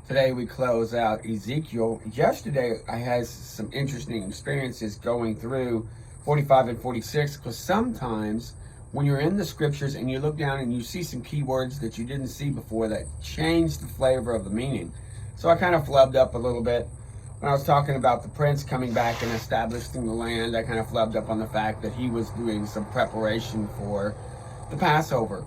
Today we close out Ezekiel. Yesterday I had some interesting experiences going through 45 and 46, because sometimes when you're in the scriptures and you look down and you see some keywords that you didn't see before that change the flavor of the meaning. So I kind of flubbed up a little bit. When I was talking about the prince coming back and establishing the land, I kind of flubbed up on the fact that he was doing some preparation for the Passover.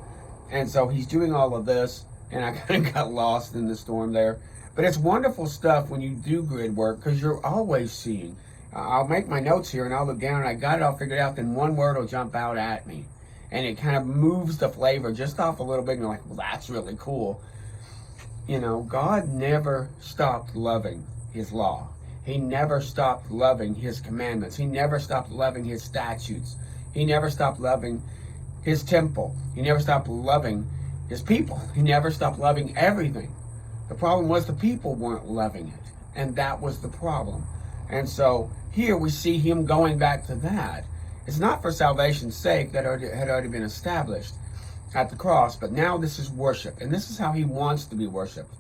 And so he's doing all of this, and I kind of got lost in the storm there. But it's wonderful stuff when you do grid work, because you're always seeing. I'll make my notes here and I'll look down and I got it all figured out, then one word will jump out at me. And it kind of moves the flavor just off a little bit, and you're like, well, that's really cool. You know, God never stopped loving his law. He never stopped loving his commandments. He never stopped loving his statutes. He never stopped loving his temple. He never stopped loving his people. He never stopped loving everything. The problem was the people weren't loving it, and that was the problem. And so here we see him going back to that. It's not for salvation's sake that had already been established at the cross, but now this is worship, and this is how he wants to be worshiped.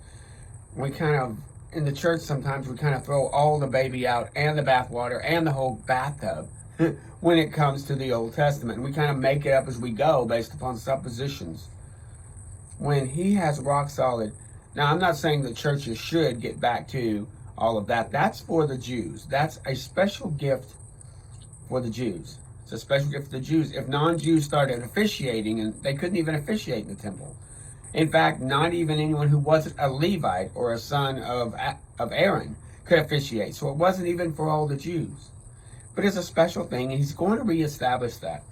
We kind of, in the church sometimes, we kind of throw all the baby out and the bathwater and the whole bathtub when it comes to the Old Testament. And we kind of make it up as we go based upon suppositions. When he has rock solid. Now, I'm not saying that churches should get back to all of that. That's for the Jews. That's a special gift for the Jews. It's a special gift for the Jews. If non-Jews started officiating, and they couldn't even officiate in the temple. In fact, not even anyone who wasn't a Levite or a son of Aaron could officiate. So it wasn't even for all the Jews. But it's a special thing, and he's going to reestablish that.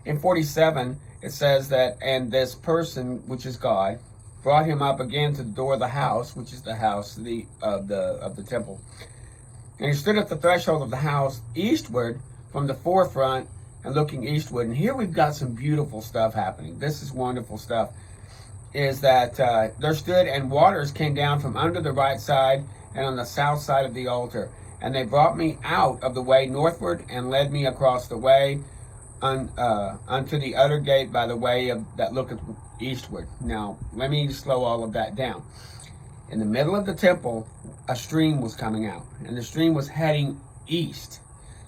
In 47, it says that, and this person, which is God, brought him up again to the door of the house, which is the house of the temple. And he stood at the threshold of the house eastward from the forefront and looking eastward. And here we've got some beautiful stuff happening. This is wonderful stuff. Is that there stood, and waters came down from under the right side and on the south side of the altar. And they brought me out of the way northward and led me across the way unto the other gate by the way that looketh eastward. Now, let me slow all of that down. In the middle of the temple, a stream was coming out, and the stream was heading east.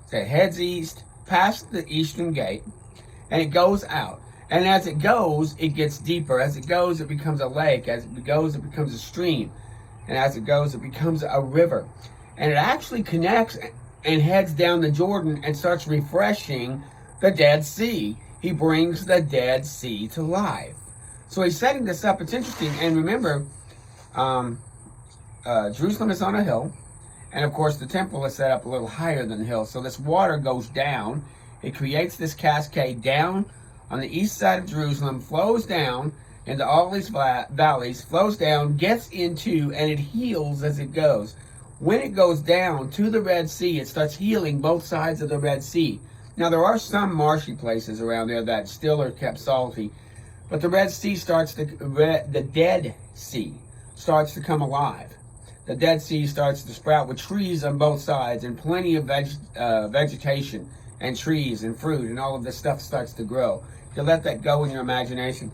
So it heads east, past the eastern gate, and it goes out. And as it goes, it gets deeper. As it goes, it becomes a lake. As it goes, it becomes a stream. And as it goes, it becomes a river. And it actually connects and heads down the Jordan and starts refreshing the Dead Sea. He brings the Dead Sea to life. So he's setting this up. It's interesting. And remember, Jerusalem is on a hill. And of course, the temple is set up a little higher than the hill. So this water goes down. It creates this cascade down on the east side of Jerusalem, flows down into all these valleys, flows down, gets into, and it heals as it goes. When it goes down to the Red Sea, it starts healing both sides of the Red Sea. Now, there are some marshy places around there that still are kept salty, but the Red Sea the Dead Sea starts to come alive. The Dead Sea starts to sprout with trees on both sides and plenty of vegetation and trees and fruit, and all of this stuff starts to grow. You let that go in your imagination.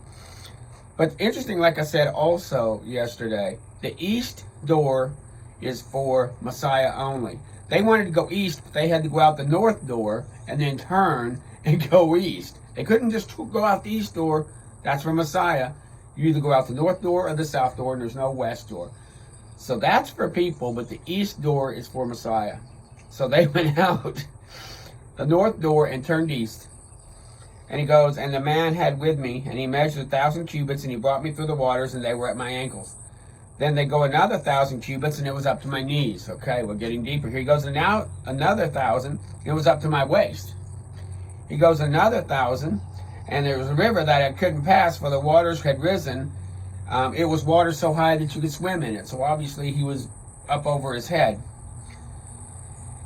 But interesting, like I said also yesterday, the east door is for Messiah only. They wanted to go east, but they had to go out the north door and then turn and go east. They couldn't just go out the east door. That's for Messiah. You either go out the north door or the south door, and there's no west door. So that's for people, but the east door is for Messiah. So they went out the north door and turned east. And he goes, and the man had with me, and he measured 1,000 cubits, and he brought me through the waters, and they were at my ankles. Then they go another 1,000 cubits, and it was up to my knees. Okay, we're getting deeper. Here he goes, and now another 1,000, it was up to my waist. He goes another 1,000, and there was a river that I couldn't pass, for the waters had risen. It was water so high that you could swim in it. So obviously he was up over his head.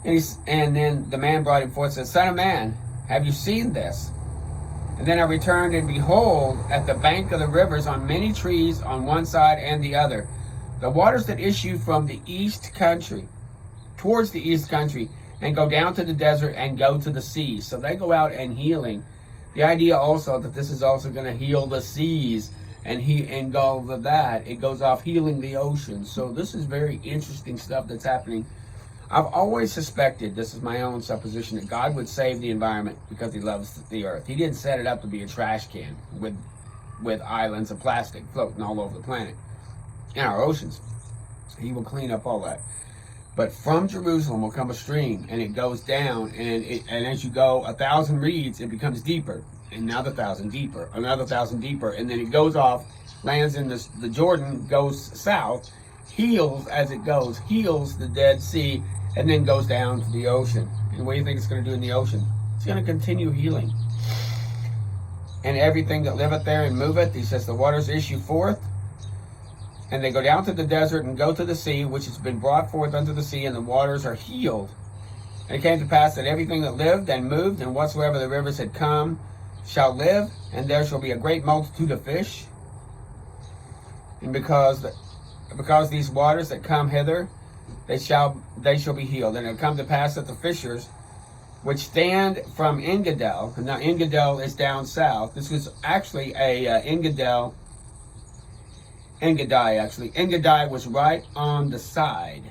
And then the man brought him forth and said, Son of man, have you seen this? And then I returned, and behold, at the bank of the rivers on many trees on one side and the other, the waters that issue from the east country, towards the east country, and go down to the desert and go to the sea. So they go out and healing. The idea also that this is also going to heal the seas and all of that, it goes off healing the ocean. So this is very interesting stuff that's happening. I've always suspected, this is my own supposition, that God would save the environment because he loves the earth. He didn't set it up to be a trash can with islands of plastic floating all over the planet in our oceans. He will clean up all that. But from Jerusalem will come a stream, and it goes down, and as you go 1,000 reeds, it becomes deeper, another 1,000 deeper, another 1,000 deeper, and then it goes off, lands in the Jordan, goes south, heals as it goes, heals the Dead Sea, and then goes down to the ocean. And what do you think it's going to do in the ocean? It's going to continue healing. And everything that liveth there and moveth, he says, the waters issue forth, and they go down to the desert and go to the sea, which has been brought forth unto the sea, and the waters are healed. And it came to pass that everything that lived and moved, and whatsoever the rivers had come, shall live, and there shall be a great multitude of fish. And because these waters that come hither, they shall be healed. And it will come to pass that the fishers which stand from Engedi, and now Engedi is down south. This was actually a Engedi was right on the side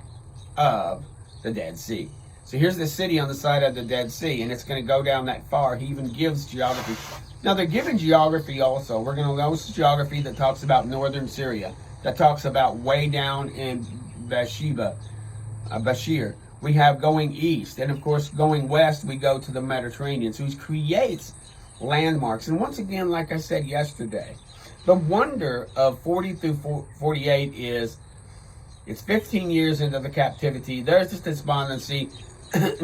of the Dead Sea. So here's the city on the side of the Dead Sea, and it's going to go down that far. He even gives geography. Now they're given geography also. We're going to notice geography that talks about northern Syria, that talks about way down in Bashir. We have going east, and of course going west, we go to the Mediterranean. So he creates landmarks. And once again, like I said yesterday, the wonder of 40 through 48 is it's 15 years into the captivity. There's this despondency.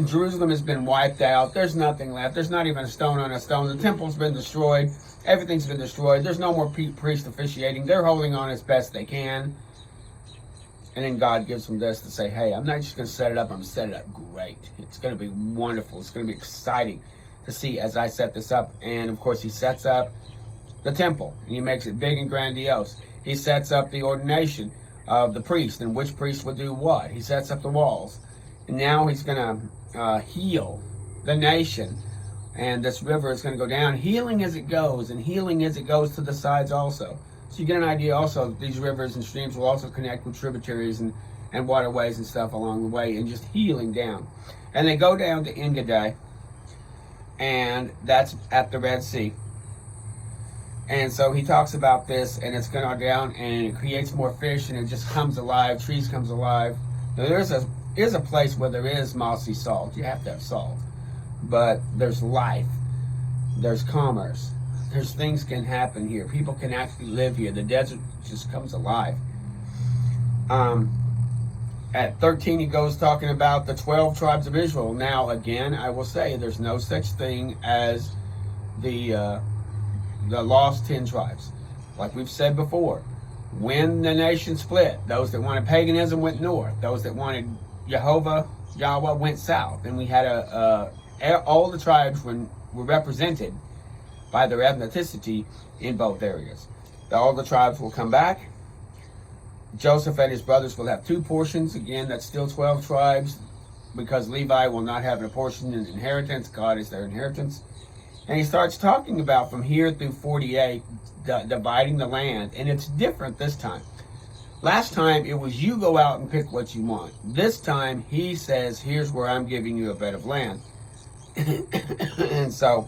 Jerusalem has been wiped out. There's nothing left. There's not even a stone on a stone. The temple's been destroyed. Everything's been destroyed. There's no more priests officiating. They're holding on as best they can. And then God gives them this to say, hey, I'm not just going to set it up. I'm going to set it up great. It's going to be wonderful. It's going to be exciting to see as I set this up. And, of course, he sets up the temple, and he makes it big and grandiose. He sets up the ordination of the priest and which priest will do what. He sets up the walls. And now he's going to heal the nation. And this river is going to go down, healing as it goes, and healing as it goes to the sides also. So you get an idea also that these rivers and streams will also connect with tributaries and waterways and stuff along the way, and just healing down. And they go down to Engedi, and that's at the Red Sea. And so he talks about this, and it's going to go down, and it creates more fish, and it just comes alive, trees comes alive. Now there's a place where there is mossy salt. You have to have salt. But there's life. There's commerce. There's things can happen here. People can actually live here. The desert just comes alive. At 13, he goes talking about the 12 tribes of Israel. Now, again, I will say there's no such thing as the lost 10 tribes. Like we've said before, when the nation split, those that wanted paganism went north. Those that wanted Yahweh went south. And we had all the tribes were represented by their ethnicity in both areas. All the tribes will come back. Joseph and his brothers will have 2 portions. Again, that's still 12 tribes, because Levi will not have a portion in inheritance. God is their inheritance. And he starts talking about from here through 48, dividing the land. And it's different this time. Last time, it was you go out and pick what you want. This time, he says, here's where I'm giving you a bit of land. And so,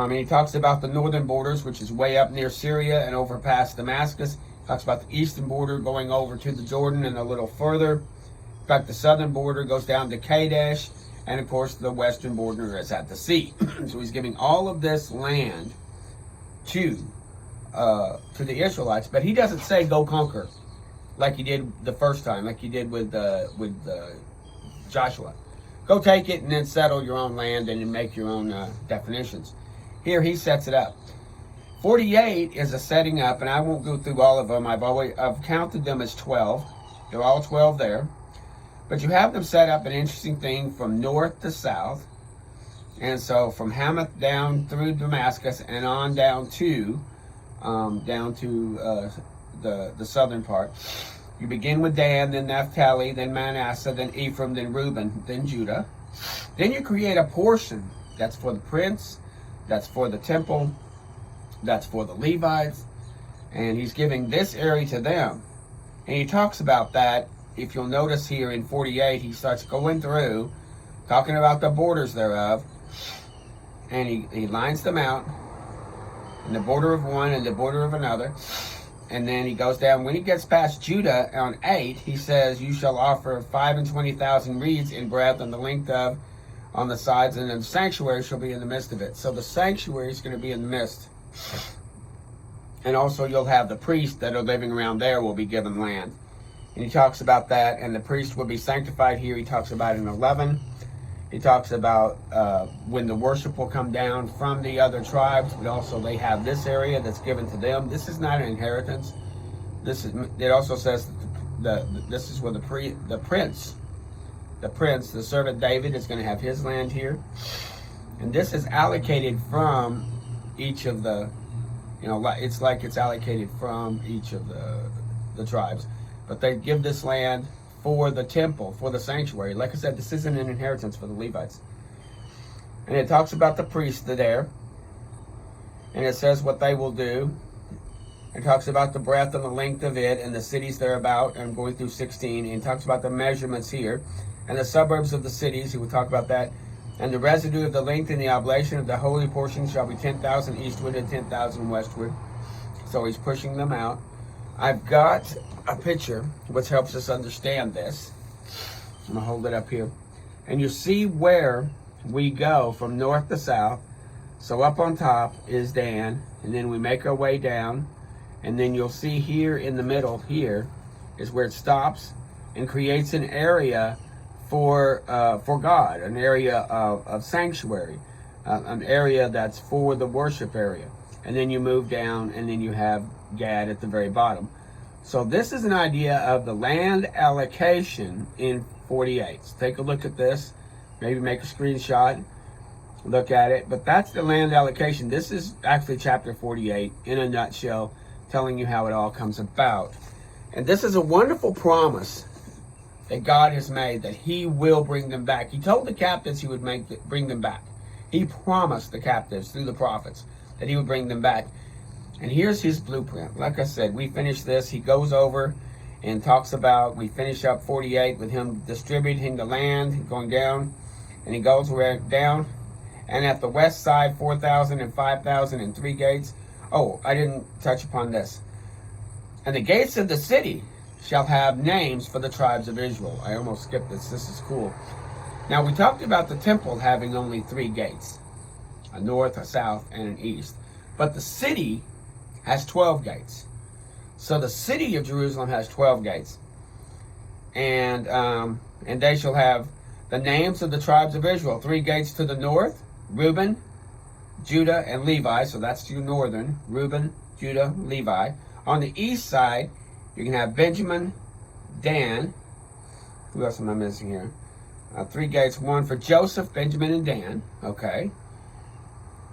he talks about the northern borders, which is way up near Syria and over past Damascus. Talks about the eastern border going over to the Jordan and a little further. In fact, the southern border goes down to Kadesh. And, of course, the western border is at the sea. So he's giving all of this land to the Israelites. But he doesn't say go conquer like he did the first time, like he did with Joshua. Go take it and then settle your own land and then make your own definitions. Here he sets it up. 48 is a setting up, and I won't go through all of them. I've counted them as 12. They're all 12 there. But you have them set up an interesting thing from north to south. And so from Hamath down through Damascus and on down to the southern part. You begin with Dan, then Naphtali, then Manasseh, then Ephraim, then Reuben, then Judah. Then you create a portion that's for the prince, that's for the temple, that's for the Levites, And he's giving this area to them. And he talks about that. If you'll notice here in 48, he starts going through, talking about the borders thereof. And he lines them out. And the border of one and the border of another. And then he goes down. When he gets past Judah on 8, he says, you shall offer 25,000 reeds in breadth and the length of on the sides, and then the sanctuary shall be in the midst of it. So the sanctuary is going to be in the midst. And also you'll have the priests that are living around there will be given land. And he talks about that, and the priest will be sanctified here. He talks about in 11. He talks about when the worship will come down from the other tribes, but also they have this area that's given to them. This is not an inheritance. It also says this is where the prince, the servant David, is going to have his land here. And this is allocated from each of the, it's like it's allocated from each of the tribes. But they give this land for the temple, for the sanctuary. Like I said, this isn't an inheritance for the Levites. And it talks about the priests there. And it says what they will do. It talks about the breadth and the length of it and the cities thereabout. I'm going through 16. And it talks about the measurements here. And the suburbs of the cities. He will talk about that. And the residue of the length and the oblation of the holy portion shall be 10,000 eastward and 10,000 westward. So he's pushing them out. I've got a picture which helps us understand this. I'm going to hold it up here. And you see where we go from north to south. So up on top is Dan, and then we make our way down. And then you'll see here in the middle, here is where it stops and creates an area for God, an area of sanctuary, an area that's for the worship area. And then you move down, and then you have Gad at the very bottom. So this is an idea of the land allocation in 48. So take a look at this. Maybe make a screenshot. Look at it. But that's the land allocation. This is actually chapter 48 in a nutshell, telling you how it all comes about. And this is a wonderful promise that God has made, that he will bring them back. He told the captives he would bring them back. He promised the captives through the prophets that he would bring them back. And here's his blueprint. Like I said, we finish this. He goes over and talks about, we finish up 48 with him distributing the land, going down. And he goes down. And at the west side, 4,000 and 5,000 and 3 gates. Oh, I didn't touch upon this. And the gates of the city shall have names for the tribes of Israel. I almost skipped this. This is cool. Now, we talked about the temple having only 3 gates. A north, a south, and an east. But the city has 12 gates. So the city of Jerusalem has 12 gates. And they shall have the names of the tribes of Israel. 3 gates to the north, Reuben, Judah, and Levi. So that's your northern, Reuben, Judah, Levi. On the east side, you can have Benjamin, Dan. Who else am I missing here? 3 gates, 1 for Joseph, Benjamin, and Dan. Okay.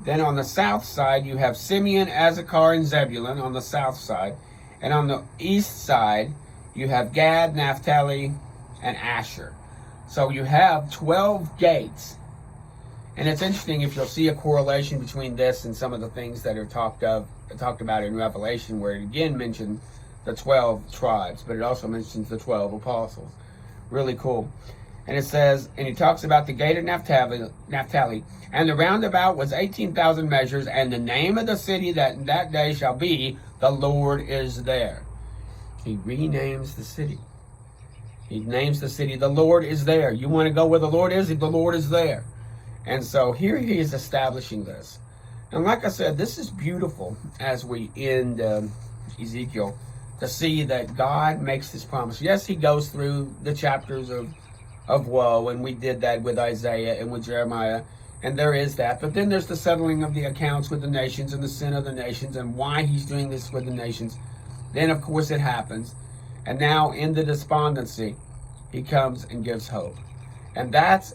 Then on the south side, you have Simeon, Issachar, and Zebulun on the south side. And on the east side, you have Gad, Naphtali, and Asher. So you have 12 gates. And it's interesting if you'll see a correlation between this and some of the things that are talked about in Revelation, where it again mentioned the 12 tribes, but it also mentions the 12 apostles. Really cool. And it says, and he talks about the gate of Naphtali, and the roundabout was 18,000 measures, and the name of the city that day shall be, the Lord is there. He renames the city. He names the city, the Lord is there. You want to go where the Lord is? The Lord is there. And so here he is establishing this. And like I said, this is beautiful as we end Ezekiel, to see that God makes this promise. Yes, he goes through the chapters of woe, and we did that with Isaiah and with Jeremiah, and there is that. But then there's the settling of the accounts with the nations and the sin of the nations and why he's doing this with the nations. Then, of course, it happens. And now in the despondency, he comes and gives hope. And that's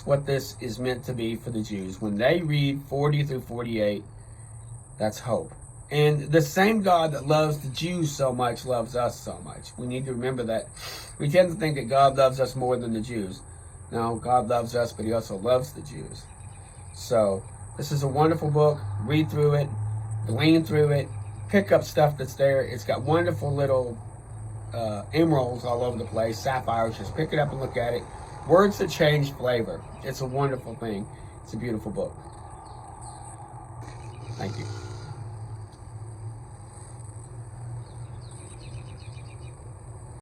what this is meant to be for the Jews. When they read 40 through 48, that's hope. And the same God that loves the Jews so much loves us so much. We need to remember that. We tend to think that God loves us more than the Jews. No, God loves us, but he also loves the Jews. So this is a wonderful book. Read through it, glean through it, pick up stuff that's there. It's got wonderful little emeralds all over the place, sapphires. Just pick it up and look at it. Words that change flavor. It's a wonderful thing. It's a beautiful book. Thank you.